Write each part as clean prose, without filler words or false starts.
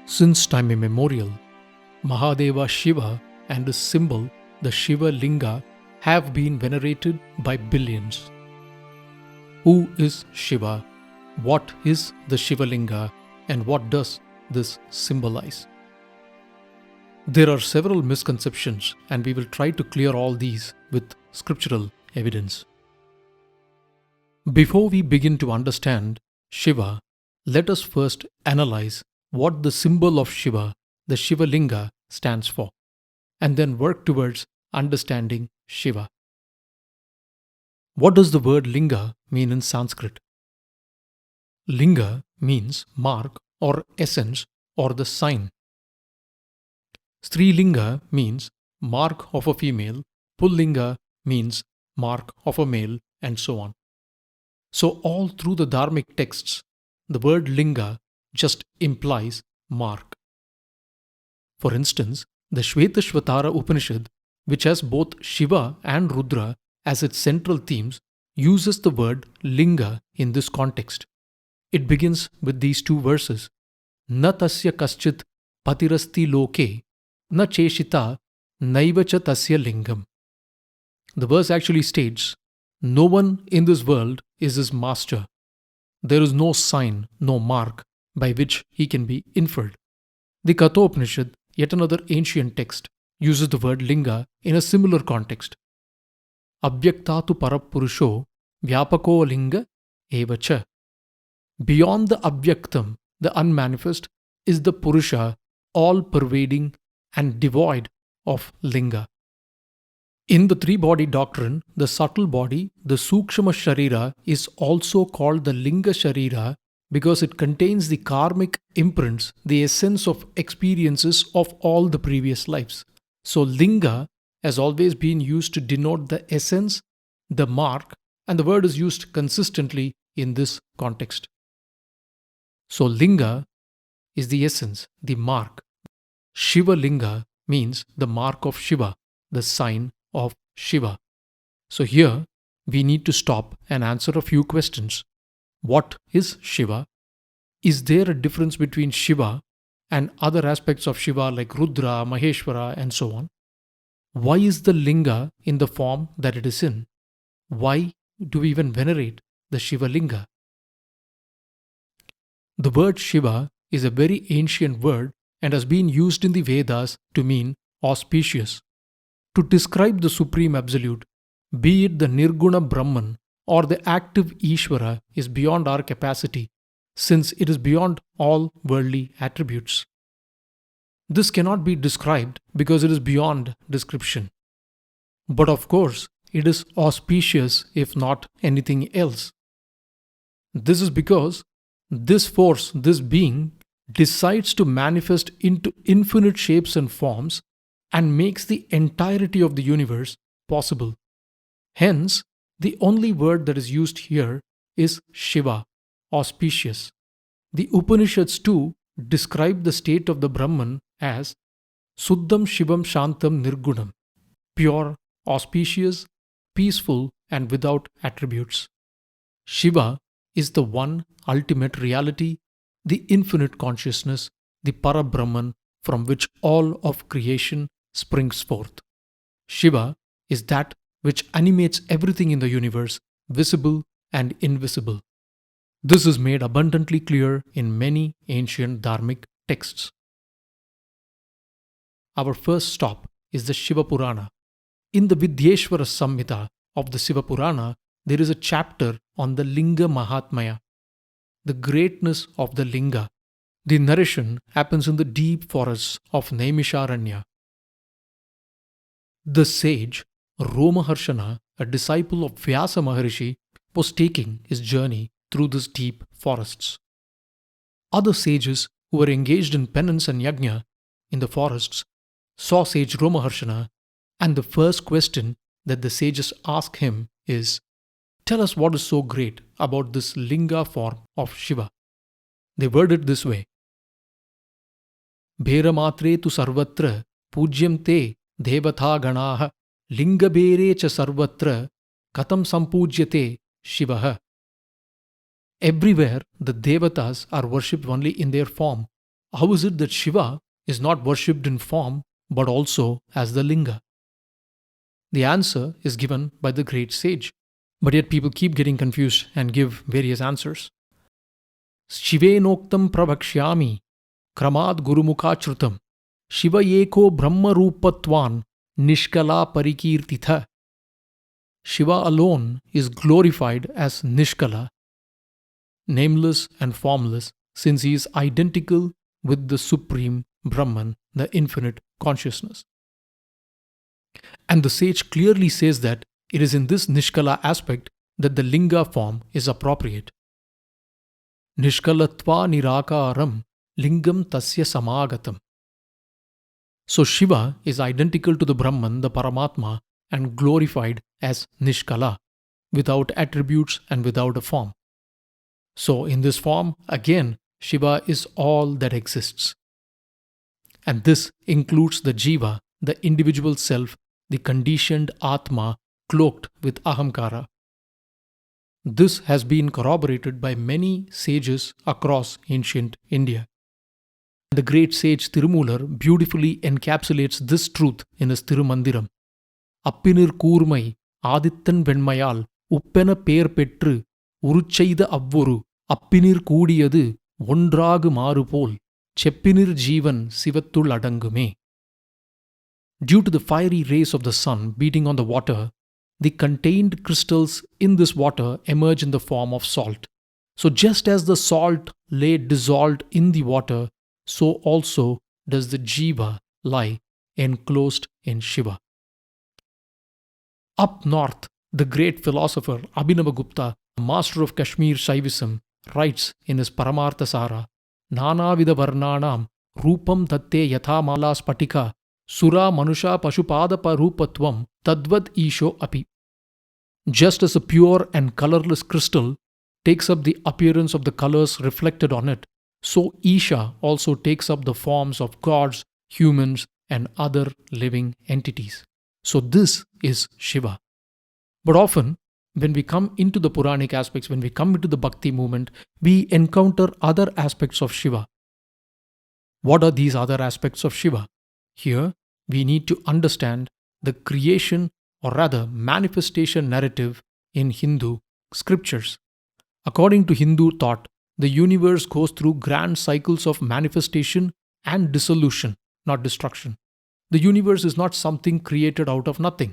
Since time immemorial, Mahadeva Shiva and his symbol, the Shiva Linga, have been venerated by billions. Who is Shiva? What is the Shiva Linga? And what does this symbolize? There are several misconceptions, and we will try to clear all these with scriptural evidence. Before we begin to understand Shiva, let us first analyze what the symbol of Shiva, the Shiva Linga, stands for, and then work towards understanding Shiva. What does the word Linga mean in Sanskrit? Linga means mark or essence or the sign. Strilinga means mark of a female, Pullinga means mark of a male, and so on. So all through the Dharmic texts, the word Linga just implies mark. For instance, the Shvetashvatara Upanishad, which has both Shiva and Rudra as its central themes, uses the word Linga in this context. It begins with these two verses. Na tasya kaschit patirasti loke, na cheshita naivacha tasya lingam. The verse actually states, no one in this world is his master. There is no sign, no mark by which he can be inferred. The Kathopanishad, yet another ancient text, uses the word linga in a similar context. Abhyaktatu parapurusho vyapako linga evacha. Beyond the abhyaktam, the unmanifest, is the Purusha, all-pervading and devoid of linga. In the three-body doctrine, the subtle body, the Sukshma Sharira, is also called the Linga Sharira because it contains the karmic imprints, the essence of experiences of all the previous lives. So Linga has always been used to denote the essence, the mark, and the word is used consistently in this context. So Linga is the essence, the mark. Shiva Linga means the mark of Shiva, the sign of Shiva. So here we need to stop and answer a few questions. What is Shiva? Is there a difference between Shiva and other aspects of Shiva like Rudra, Maheshwara, and so on? Why is the Linga in the form that it is in? Why do we even venerate the Shiva Linga? The word Shiva is a very ancient word and has been used in the Vedas to mean auspicious. To describe the Supreme Absolute, be it the Nirguna Brahman or the active Ishvara, is beyond our capacity, since it is beyond all worldly attributes. This cannot be described because it is beyond description. But of course, it is auspicious if not anything else. This is because this force, this being, decides to manifest into infinite shapes and forms and makes the entirety of the universe possible. Hence, the only word that is used here is Shiva, auspicious. The Upanishads too describe the state of the Brahman as Suddham Shivam Shantam Nirgunam, pure, auspicious, peaceful, and without attributes. Shiva is the one ultimate reality, the infinite consciousness, the Parabrahman from which all of creation springs forth. Shiva is that which animates everything in the universe, visible and invisible. This is made abundantly clear in many ancient Dharmic texts. Our first stop is the Shiva Purana. In the Vidyeshwara Samhita of the Shiva Purana, there is a chapter on the Linga Mahatmaya, the greatness of the Linga. The narration happens in the deep forests of Naimisharanya. The sage Romaharshana, a disciple of Vyasa Maharishi, was taking his journey through these deep forests. Other sages who were engaged in penance and yajna in the forests saw sage Romaharshana, and the first question that the sages ask him is, tell us what is so great about this Linga form of Shiva. They word it this way. Bheramatre tu sarvatra pujyam te devatha ganaha linga bere cha sarvatra katam sampujyate Shivaha. Everywhere the devatas are worshipped only in their form. How is it that Shiva is not worshipped in form but also as the Linga? The answer is given by the great sage. But yet people keep getting confused and give various answers. Shivenoktam prabhakshyami kramad gurumukha Shiva eko brahma rupatvan nishkala parikirtitha. Shiva alone is glorified as Nishkala, nameless and formless, since he is identical with the Supreme Brahman, the infinite consciousness. And the sage clearly says that it is in this Nishkala aspect that the Linga form is appropriate. Nishkalatva nirakaram lingam tasya samagatam. So Shiva is identical to the Brahman, the Paramatma, and glorified as Nishkala, without attributes and without a form. So in this form, again, Shiva is all that exists. And this includes the Jiva, the individual self, the conditioned Atma, cloaked with Ahamkara. This has been corroborated by many sages across ancient India. The great sage Tirumular beautifully encapsulates this truth in his Tirumandiram. Appinir கூர்மை ஆதித்தன் வெண்மையால் உப்பென பெயர் பெற்று உருச்செய்த அவ்வொரு அப்பினிர் கூடியது ஒன்றாகு மாறுபோல் செப்பினிர் ஜீவன் சிவத்துள் அடங்குமே. Due to the fiery rays of the sun beating on the water, the contained crystals in this water emerge in the form of salt. So just as the salt lay dissolved in the water, so also does the Jiva lie enclosed in Shiva. Up north, the great philosopher Abhinavagupta, master of Kashmir Shaivism, writes in his Paramartha Sara, Nanavida Varnanam Rupam Tatte Yatha Mala Spatika Sura Manusha Pashupadapa Rupatvam Tadvad Isho Api. Just as a pure and colorless crystal takes up the appearance of the colors reflected on it, so Isha also takes up the forms of gods, humans, and other living entities. So this is Shiva. But often, when we come into the Puranic aspects, when we come into the Bhakti movement, we encounter other aspects of Shiva. What are these other aspects of Shiva? Here, we need to understand the creation or rather manifestation narrative in Hindu scriptures. According to Hindu thought, the universe goes through grand cycles of manifestation and dissolution, not destruction. The universe is not something created out of nothing.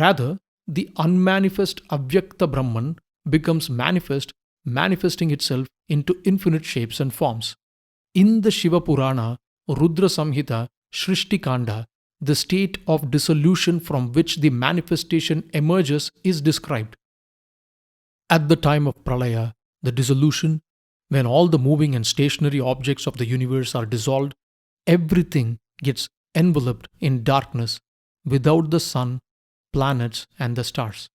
Rather, the unmanifest Avyakta Brahman becomes manifest, manifesting itself into infinite shapes and forms. In the Shiva Purana, Rudra Samhita, Shrishti Kanda, the state of dissolution from which the manifestation emerges is described. At the time of Pralaya, the dissolution, when all the moving and stationary objects of the universe are dissolved, everything gets enveloped in darkness without the sun, planets, and the stars.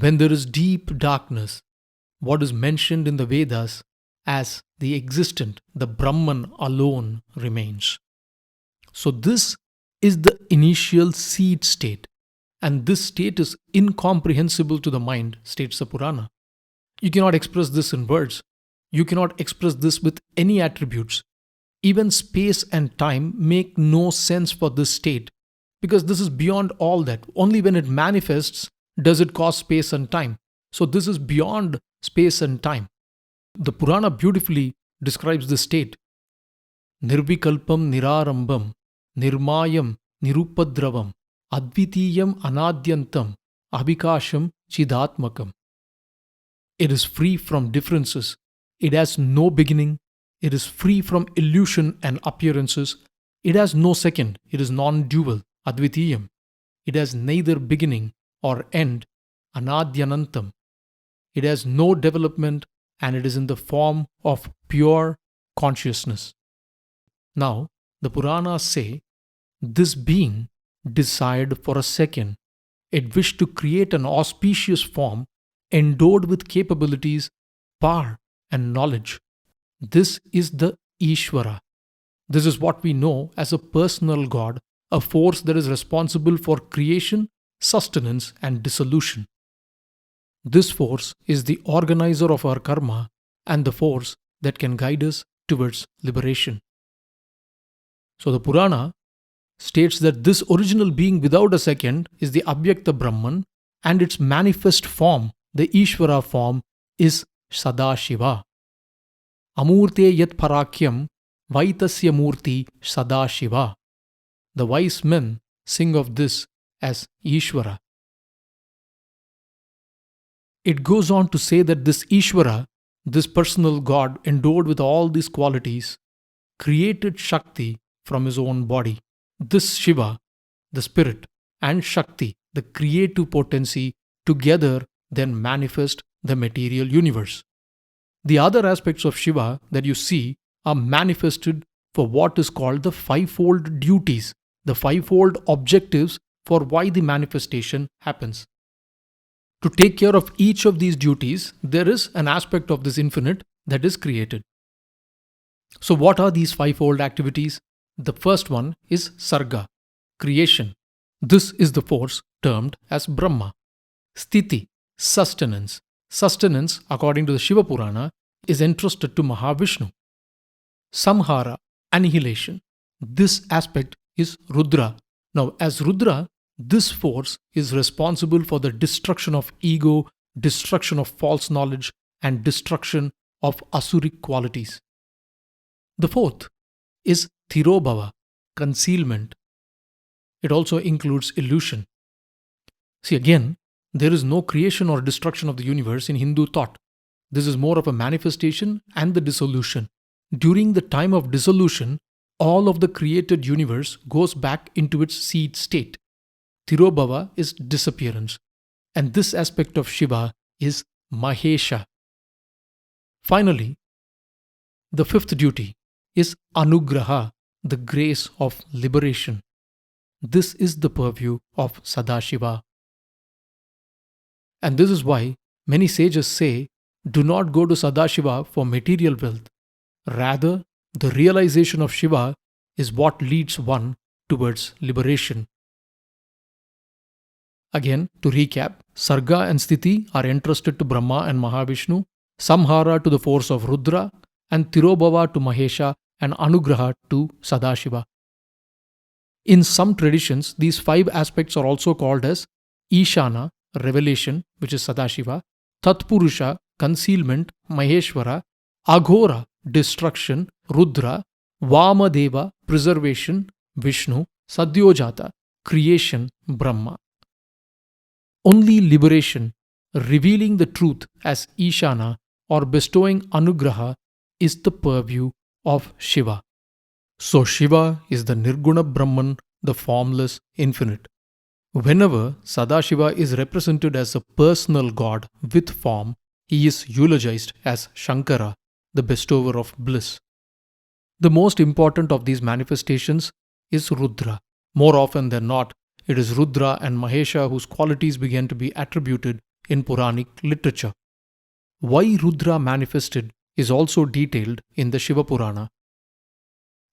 When there is deep darkness, what is mentioned in the Vedas as the existent, the Brahman alone remains. So this is the initial seed state, and this state is incomprehensible to the mind, states the Purana. You cannot express this in words. You cannot express this with any attributes. Even space and time make no sense for this state, because this is beyond all that. Only when it manifests does it cause space and time. So this is beyond space and time. The Purana beautifully describes this state. Nirvikalpam nirarambam, nirmayam nirupadravam, advitiyam anadyantam, abhikasham chidatmakam. It is free from differences. It has no beginning. It is free from illusion and appearances. It has no second. It is non-dual, advitiyam. It has neither beginning or end, anadyanantam. It has no development, and it is in the form of pure consciousness. Now, the Puranas say, this being desired for a second. It wished to create an auspicious form endowed with capabilities, power, and knowledge. This is the Ishvara. This is what we know as a personal God, a force that is responsible for creation, sustenance, and dissolution. This force is the organizer of our karma and the force that can guide us towards liberation. So the Purana states that this original being without a second is the Abhyakta Brahman, and its manifest form, the Ishvara form, is Sadashiva. Amurte yat parakyam vaitasya murti Sadashiva. The wise men sing of this as Ishvara. It goes on to say that this Ishvara, this personal God endowed with all these qualities, created Shakti from his own body. This Shiva, the spirit, and Shakti, the creative potency, together then manifest the material universe. The other aspects of Shiva that you see are manifested for what is called the fivefold duties, the fivefold objectives for why the manifestation happens. To take care of each of these duties, there is an aspect of this infinite that is created. So, what are these fivefold activities? The first one is Sarga, creation. This is the force termed as Brahma. Sthiti, sustenance. Sustenance, according to the Shiva Purana, is entrusted to Mahavishnu. Samhara, annihilation. This aspect is Rudra. Now, as Rudra, this force is responsible for the destruction of ego, destruction of false knowledge, and destruction of asuric qualities. The fourth is Thirobhava, concealment. It also includes illusion. See, again, there is no creation or destruction of the universe in Hindu thought. This is more of a manifestation and the dissolution. During the time of dissolution, all of the created universe goes back into its seed state. Thirobhava is disappearance. And this aspect of Shiva is Mahesha. Finally, the fifth duty is Anugraha, the grace of liberation. This is the purview of Sadashiva. And this is why many sages say, do not go to Sadashiva for material wealth. Rather, the realization of Shiva is what leads one towards liberation. Again, to recap, Sarga and Sthiti are entrusted to Brahma and Mahavishnu, Samhara to the force of Rudra, and Thirobhava to Mahesha, and Anugraha to Sadashiva. In some traditions, these five aspects are also called as Ishana, revelation, which is Sadashiva, Tatpurusha, concealment, Maheshwara, Aghora, destruction, Rudra, Vamadeva, preservation, Vishnu, Sadyojata, creation, Brahma. Only liberation, revealing the truth as Ishana or bestowing Anugraha, is the purview of Shiva. So Shiva is the Nirguna Brahman, the formless infinite. Whenever Sadashiva is represented as a personal god with form, he is eulogized as Shankara, the bestower of bliss. The most important of these manifestations is Rudra. More often than not, it is Rudra and Mahesha whose qualities began to be attributed in Puranic literature. Why Rudra manifested is also detailed in the Shiva Purana.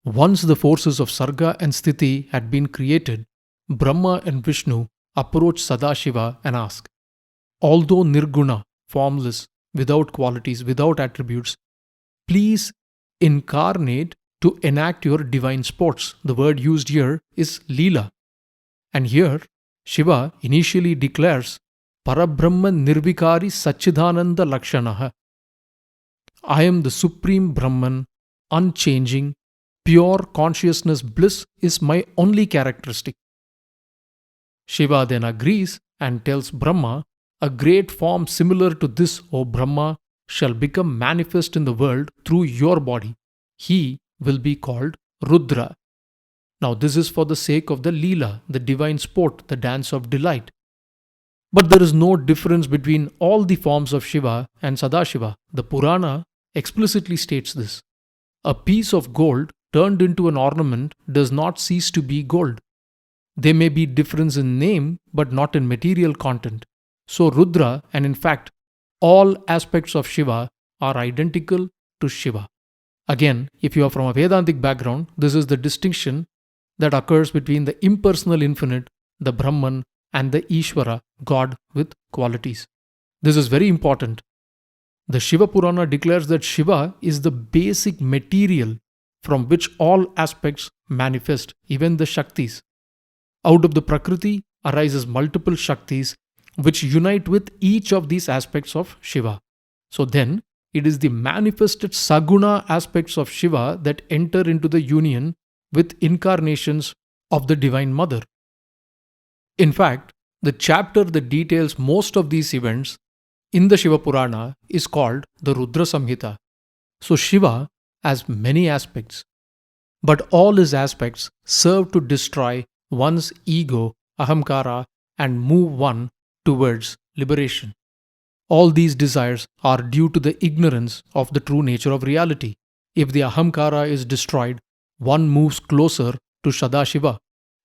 Once the forces of Sarga and Sthiti had been created, Brahma and Vishnu approach Sadashiva and ask, although Nirguna, formless, without qualities, without attributes, please incarnate to enact your divine sports. The word used here is Leela. And here, Shiva initially declares, Parabrahman Nirvikari Satchidananda Lakshanaha. I am the Supreme Brahman, unchanging, pure consciousness bliss is my only characteristic. Shiva then agrees and tells Brahma, a great form similar to this, O Brahma, shall become manifest in the world through your body. He will be called Rudra. Now this is for the sake of the Leela, the divine sport, the dance of delight. But there is no difference between all the forms of Shiva and Sadashiva. The Purana explicitly states this. A piece of gold turned into an ornament does not cease to be gold. There may be difference in name, but not in material content. So Rudra, and in fact, all aspects of Shiva are identical to Shiva. Again, if you are from a Vedantic background, this is the distinction that occurs between the impersonal infinite, the Brahman, and the Ishvara, God with qualities. This is very important. The Shiva Purana declares that Shiva is the basic material from which all aspects manifest, even the Shaktis. Out of the Prakriti arises multiple Shaktis which unite with each of these aspects of Shiva. So then, it is the manifested Saguna aspects of Shiva that enter into the union with incarnations of the Divine Mother. In fact, the chapter that details most of these events in the Shiva Purana is called the Rudra Samhita. So Shiva has many aspects, but all his aspects serve to destroy one's ego, ahamkara, and move one towards liberation. All these desires are due to the ignorance of the true nature of reality. If the ahamkara is destroyed, one moves closer to Sadashiva.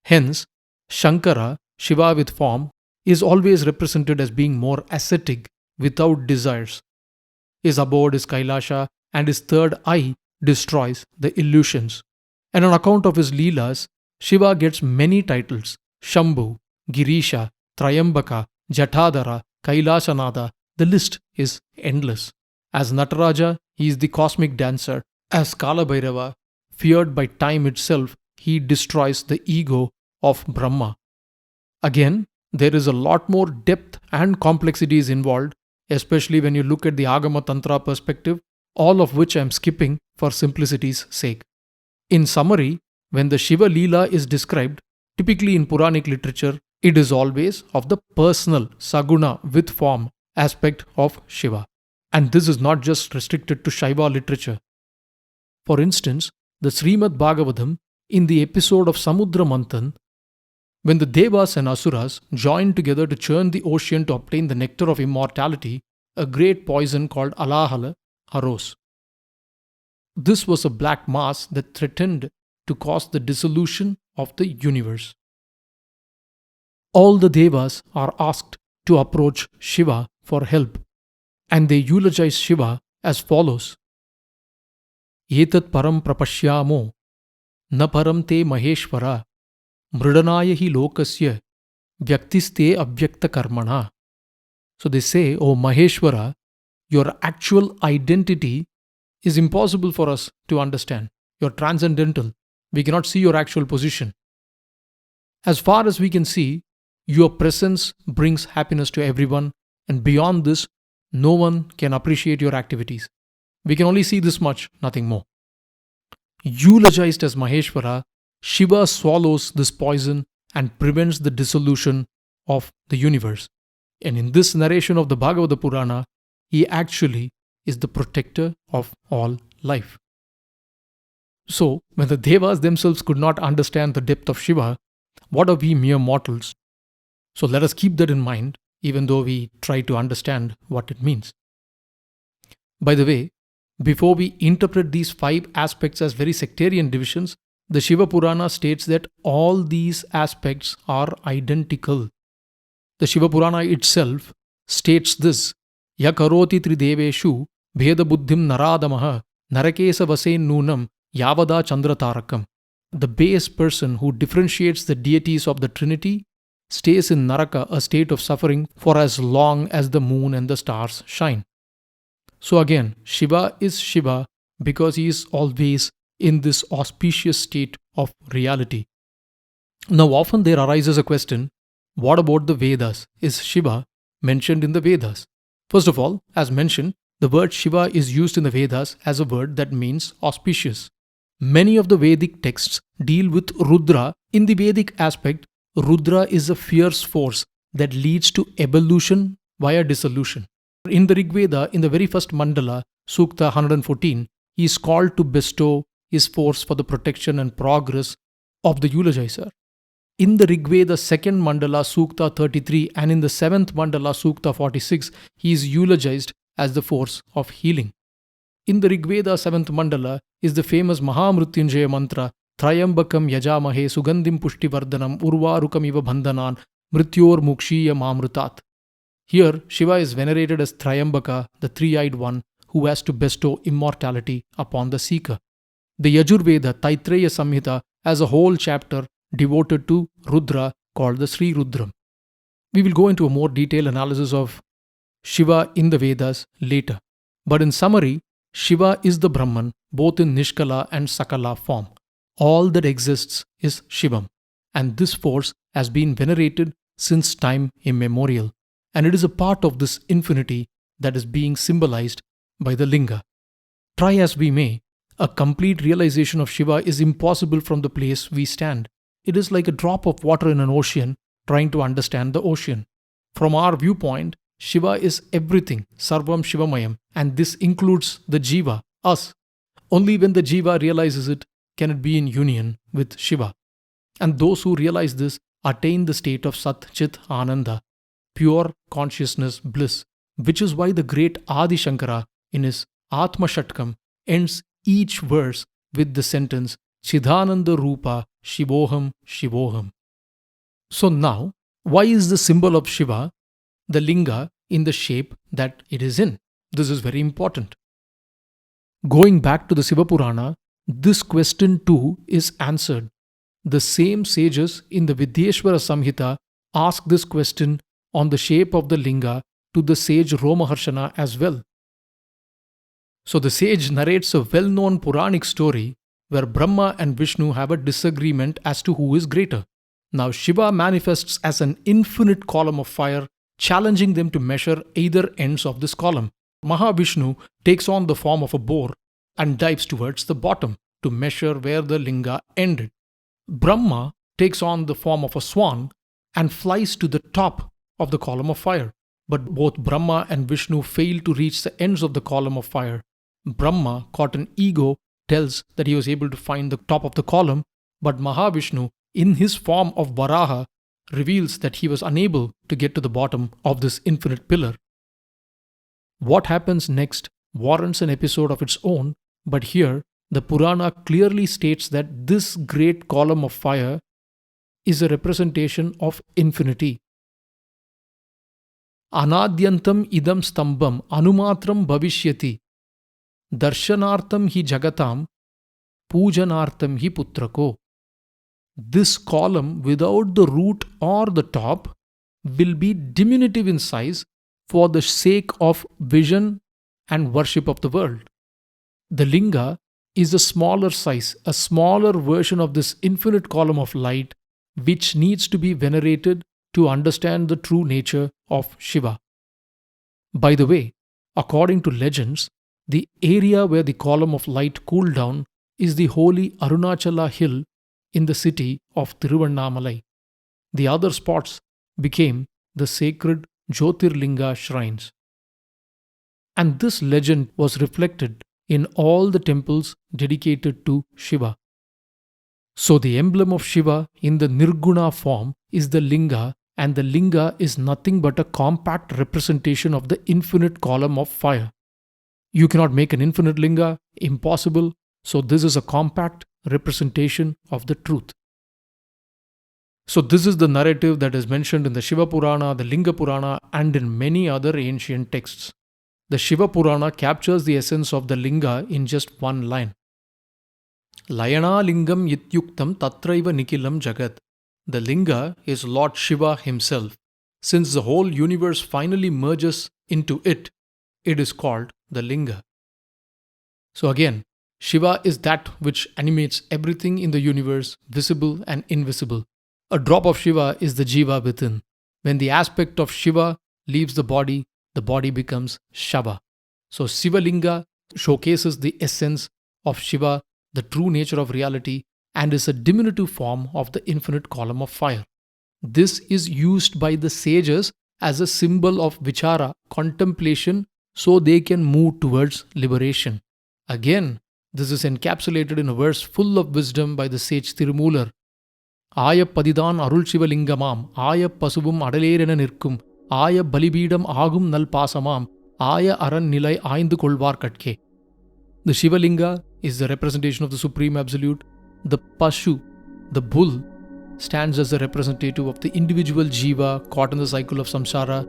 Hence, Shankara, Shiva with form, is always represented as being more ascetic, without desires. His abode is Kailasha, and his third eye destroys the illusions. And on account of his Leelas, Shiva gets many titles: Shambhu, Girisha, Trayambaka, Jatadhara, Kailashanada. The list is endless. As Nataraja, he is the cosmic dancer. As Kalabhairava, feared by time itself, he destroys the ego of Brahma. Again, there is a lot more depth and complexities involved, especially when you look at the Agama Tantra perspective, all of which I am skipping for simplicity's sake. In summary, when the Shiva Leela is described, typically in Puranic literature, it is always of the personal, Saguna with form aspect of Shiva. And this is not just restricted to Shaiva literature. For instance, the Srimad Bhagavatam, in the episode of Samudra Manthan, when the Devas and Asuras joined together to churn the ocean to obtain the nectar of immortality, a great poison called Alahala arose. This was a black mass that threatened to cause the dissolution of the universe. All the Devas are asked to approach Shiva for help, and they eulogize Shiva as follows: Etat param prapashyamo, na param te maheshvara, mridanaya hi lokasya, vyaktiste avyakta karmana. So they say, O Maheshwara, your actual identity is impossible for us to understand. You're transcendental. We cannot see your actual position. As far as we can see, your presence brings happiness to everyone, and beyond this, no one can appreciate your activities. We can only see this much, nothing more. Eulogized as Maheshwara, Shiva swallows this poison and prevents the dissolution of the universe. And in this narration of the Bhagavata Purana, he actually is the protector of all life. So, when the Devas themselves could not understand the depth of Shiva, what are we mere mortals? So let us keep that in mind, even though we try to understand what it means. By the way, before we interpret these 5 aspects as very sectarian divisions, the Shiva Purana states that all these aspects are identical. The Shiva Purana itself states this: Yakaroti trideveshu bheda buddhim naradamaha narakesa vasen nunam yavada chandratarakam. The base person who differentiates the deities of the Trinity stays in Naraka, a state of suffering, for as long as the moon and the stars shine. So again, Shiva is Shiva because he is always in this auspicious state of reality. Now often there arises a question, what about the Vedas? Is Shiva mentioned in the Vedas? First of all, as mentioned, the word Shiva is used in the Vedas as a word that means auspicious. Many of the Vedic texts deal with Rudra. In the Vedic aspect, Rudra is a fierce force that leads to evolution via dissolution. In the Rig Veda, in the very first mandala, Sukta 114, he is called to bestow his force for the protection and progress of the eulogizer. In the Rig Veda second mandala, Sukta 33, and in the 7th mandala, Sukta 46, he is eulogized as the force of healing. In the Rig Veda 7th mandala is the famous Mahamrutyunjaya mantra, Trayambakam yajamahe sugandhim pushtivardhanam urvarukam iva bandhanan mrityor mukshiya mamrutat. Here, Shiva is venerated as Trayambaka, the three-eyed one who has to bestow immortality upon the seeker. The Yajurveda Taittreya Samhita has a whole chapter devoted to Rudra called the Sri Rudram. We will go into a more detailed analysis of Shiva in the Vedas later. But in summary, Shiva is the Brahman, both in Nishkala and Sakala form. All that exists is Shivam, and this force has been venerated since time immemorial, and it is a part of this infinity that is being symbolized by the Linga. Try as we may, a complete realization of Shiva is impossible from the place we stand. It is like a drop of water in an ocean trying to understand the ocean. From our viewpoint, Shiva is everything, Sarvam Shivamayam, and this includes the Jiva, us. Only when the Jiva realizes it can it be in union with Shiva. And those who realize this attain the state of Sat Chit Ananda, pure consciousness bliss, which is why the great Adi Shankara in his Atma Shatkam ends each verse with the sentence Chidananda Rupa Shivoham Shivoham. So now, why is the symbol of Shiva, the Linga, in the shape that it is in? This is very important. Going back to the Shiva Purana, this question too is answered. The same sages in the Vidyeshwara Samhita ask this question on the shape of the Linga to the sage Romaharshana as well. So the sage narrates a well-known Puranic story where Brahma and Vishnu have a disagreement as to who is greater. Now Shiva manifests as an infinite column of fire, challenging them to measure either ends of this column. Mahavishnu takes on the form of a boar and dives towards the bottom to measure where the Linga ended. Brahma takes on the form of a swan and flies to the top of the column of fire. But both Brahma and Vishnu fail to reach the ends of the column of fire. Brahma, caught in ego, tells that he was able to find the top of the column, but Mahavishnu, in his form of Varaha, reveals that he was unable to get to the bottom of this infinite pillar. What happens next warrants an episode of its own, but here the Purana clearly states that this great column of fire is a representation of infinity. Anadyantam idam stambam anumatram bhavishyati darshanartam hi jagatam pujanartam hi putrako. This column without the root or the top will be diminutive in size for the sake of vision and worship of the world. The Linga is a smaller size, a smaller version of this infinite column of light which needs to be venerated to understand the true nature of Shiva. By the way, according to legends, the area where the column of light cooled down is the holy Arunachala hill in the city of Tiruvannamalai. The other spots became the sacred Jyotirlinga shrines. And this legend was reflected in all the temples dedicated to Shiva. So the emblem of Shiva in the Nirguna form is the Linga, and the Linga is nothing but a compact representation of the infinite column of fire. You cannot make an infinite Linga, impossible, so this is a compact representation of the truth. So this is the narrative that is mentioned in the Shiva Purana, the Linga Purana, and in many other ancient texts. The Shiva Purana captures the essence of the Linga in just one line. Layana Lingam Yityuktam Tatraiva Nikilam Jagat. The Linga is Lord Shiva himself. Since the whole universe finally merges into it, it is called the Linga. So again, Shiva is that which animates everything in the universe, visible and invisible. A drop of Shiva is the Jiva within. When the aspect of Shiva leaves the body becomes Shava. So Shiva Linga showcases the essence of Shiva, the true nature of reality, and is a diminutive form of the infinite column of fire. This is used by the sages as a symbol of vichara, contemplation, so they can move towards liberation. Again, this is encapsulated in a verse full of wisdom by the sage Tirumular. Aya padidan arul Shiva Lingamam, aya pasubum adalerena nirkum, aya balibidam agum nal pasamam, aya aran nilai aindu kolvar katke. The Shiva Linga is the representation of the Supreme Absolute. The Pashu, the bull, stands as a representative of the individual Jiva caught in the cycle of samsara.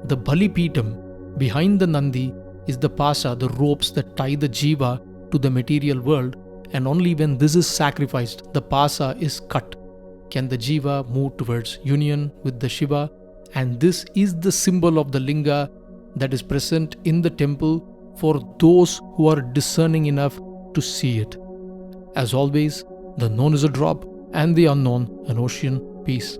The Balipitam, behind the Nandi, is the Pasa, the ropes that tie the Jiva to the material world, and only when this is sacrificed, the Pasa is cut, can the Jiva move towards union with the Shiva. And this is the symbol of the Linga that is present in the temple for those who are discerning enough to see it. As always, the known is a drop and the unknown an ocean. Peace.